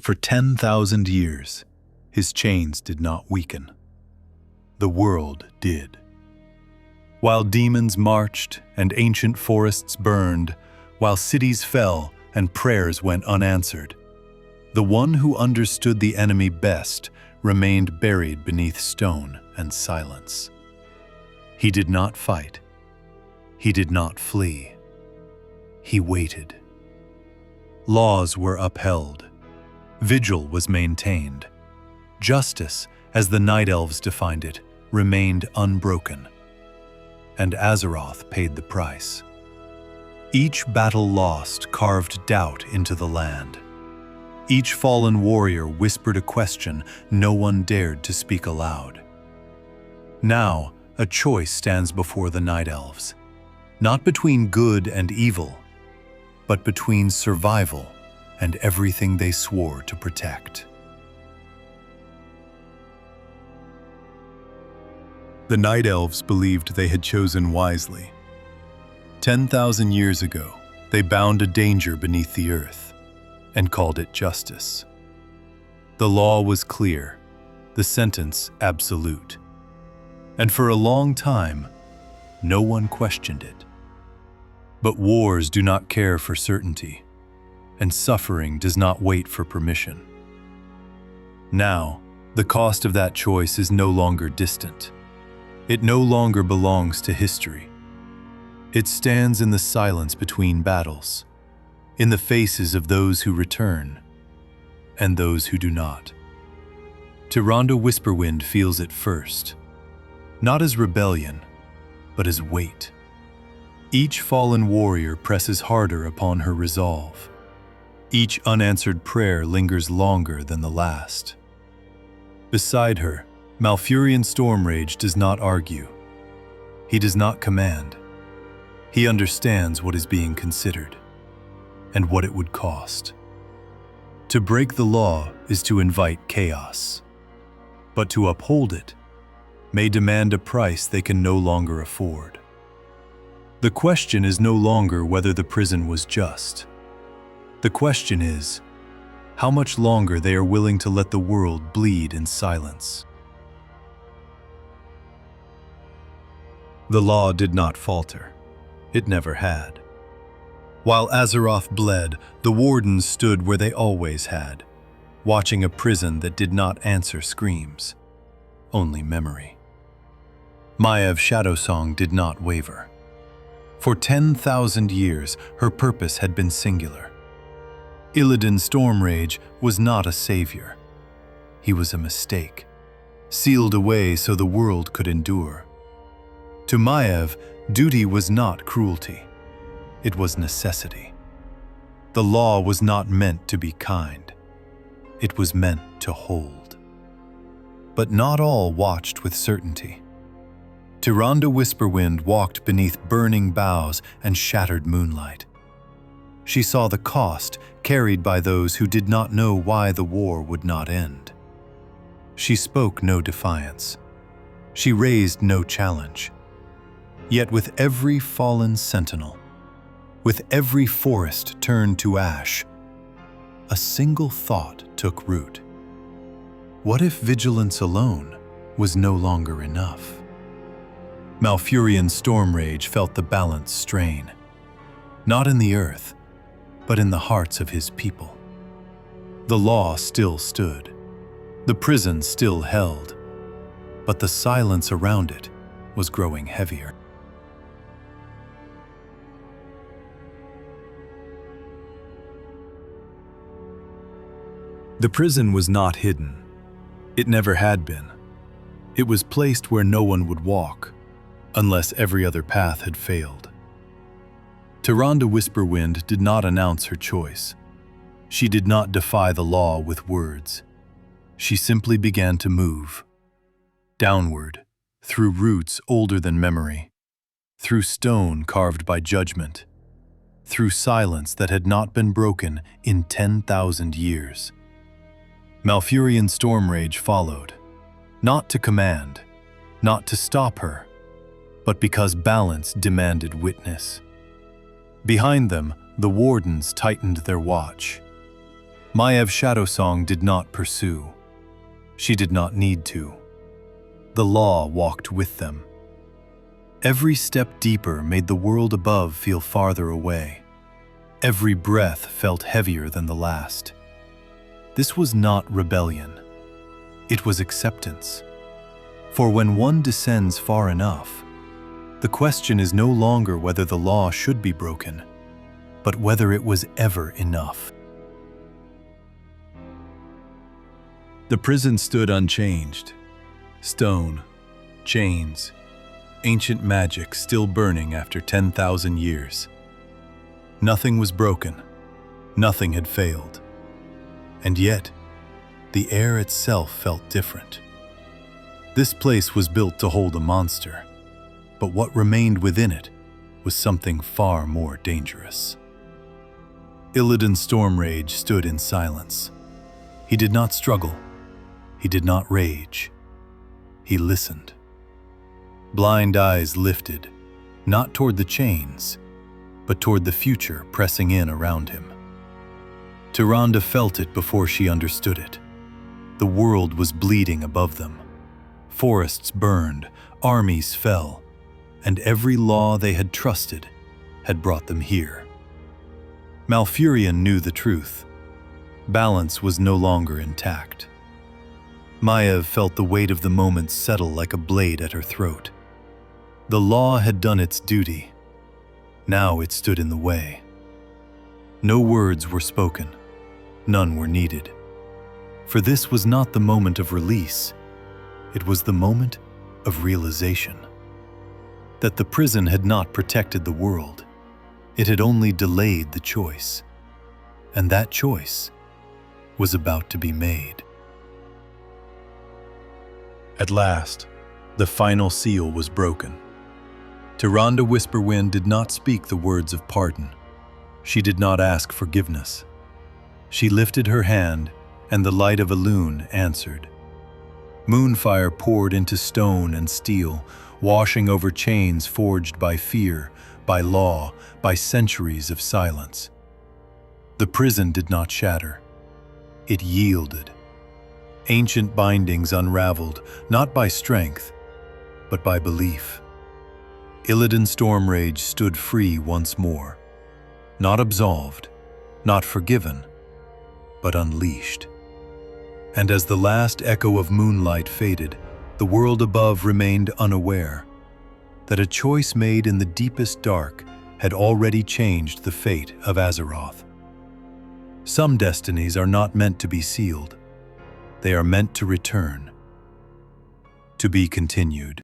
For 10,000 years, his chains did not weaken. The world did. While demons marched and ancient forests burned, while cities fell and prayers went unanswered, the one who understood the enemy best remained buried beneath stone and silence. He did not fight. He did not flee. He waited. Laws were upheld. Vigil was maintained. Justice, as the Night Elves defined it, remained unbroken. And Azeroth paid the price. Each battle lost carved doubt into the land. Each fallen warrior whispered a question no one dared to speak aloud. Now, a choice stands before the Night Elves, not between good and evil, but between survival and everything they swore to protect. The Night Elves believed they had chosen wisely. 10,000 years ago, they bound a danger beneath the earth and called it justice. The law was clear, the sentence absolute. And for a long time, no one questioned it. But wars do not care for certainty, and suffering does not wait for permission. Now, the cost of that choice is no longer distant. It no longer belongs to history. It stands in the silence between battles, in the faces of those who return and those who do not. Tyrande Whisperwind feels it first, not as rebellion, but as weight. Each fallen warrior presses harder upon her resolve. Each unanswered prayer lingers longer than the last. Beside her, Malfurion Stormrage does not argue. He does not command. He understands what is being considered and what it would cost. To break the law is to invite chaos, but to uphold it may demand a price they can no longer afford. The question is no longer whether the prison was just. The question is how much longer they are willing to let the world bleed in silence. The law did not falter. It never had. While Azeroth bled, the wardens stood where they always had, watching a prison that did not answer screams, only memory. Maev's shadow song did not waver. For 10,000 years, her purpose had been singular. Illidan Stormrage was not a savior. He was a mistake, sealed away so the world could endure. To Maev, duty was not cruelty. It was necessity. The law was not meant to be kind. It was meant to hold. But not all watched with certainty. Tyrande Whisperwind walked beneath burning boughs and shattered moonlight. She saw the cost carried by those who did not know why the war would not end. She spoke no defiance. She raised no challenge. Yet with every fallen sentinel, with every forest turned to ash, a single thought took root. What if vigilance alone was no longer enough? Malfurion Stormrage felt the balance strain, not in the earth, but in the hearts of his people. The law still stood, the prison still held, but the silence around it was growing heavier. The prison was not hidden. It never had been. It was placed where no one would walk, unless every other path had failed. Tyrande Whisperwind did not announce her choice. She did not defy the law with words. She simply began to move. Downward, through roots older than memory, through stone carved by judgment, through silence that had not been broken in 10,000 years. Malfurion Stormrage followed, not to command, not to stop her, but because balance demanded witness. Behind them, the wardens tightened their watch. Maiev Shadowsong did not pursue. She did not need to. The law walked with them. Every step deeper made the world above feel farther away. Every breath felt heavier than the last. This was not rebellion. It was acceptance. For when one descends far enough, the question is no longer whether the law should be broken, but whether it was ever enough. The prison stood unchanged. Stone, chains, ancient magic still burning after 10,000 years. Nothing was broken. Nothing had failed. And yet, the air itself felt different. This place was built to hold a monster, but what remained within it was something far more dangerous. Illidan Stormrage stood in silence. He did not struggle. He did not rage. He listened. Blind eyes lifted, not toward the chains, but toward the future pressing in around him. Tyrande felt it before she understood it. The world was bleeding above them. Forests burned, armies fell, and every law they had trusted had brought them here. Malfurion knew the truth. Balance was no longer intact. Maiev felt the weight of the moment settle like a blade at her throat. The law had done its duty. Now it stood in the way. No words were spoken. None were needed. For this was not the moment of release. It was the moment of realization. That the prison had not protected the world. It had only delayed the choice. And that choice was about to be made. At last, the final seal was broken. Tyrande Whisperwind did not speak the words of pardon. She did not ask forgiveness. She lifted her hand, and the light of Elune answered. Moonfire poured into stone and steel, washing over chains forged by fear, by law, by centuries of silence. The prison did not shatter. It yielded. Ancient bindings unraveled, not by strength, but by belief. Illidan Stormrage stood free once more, not absolved, not forgiven, but unleashed. And as the last echo of moonlight faded, the world above remained unaware that a choice made in the deepest dark had already changed the fate of Azeroth. Some destinies are not meant to be sealed. They are meant to return. To be continued.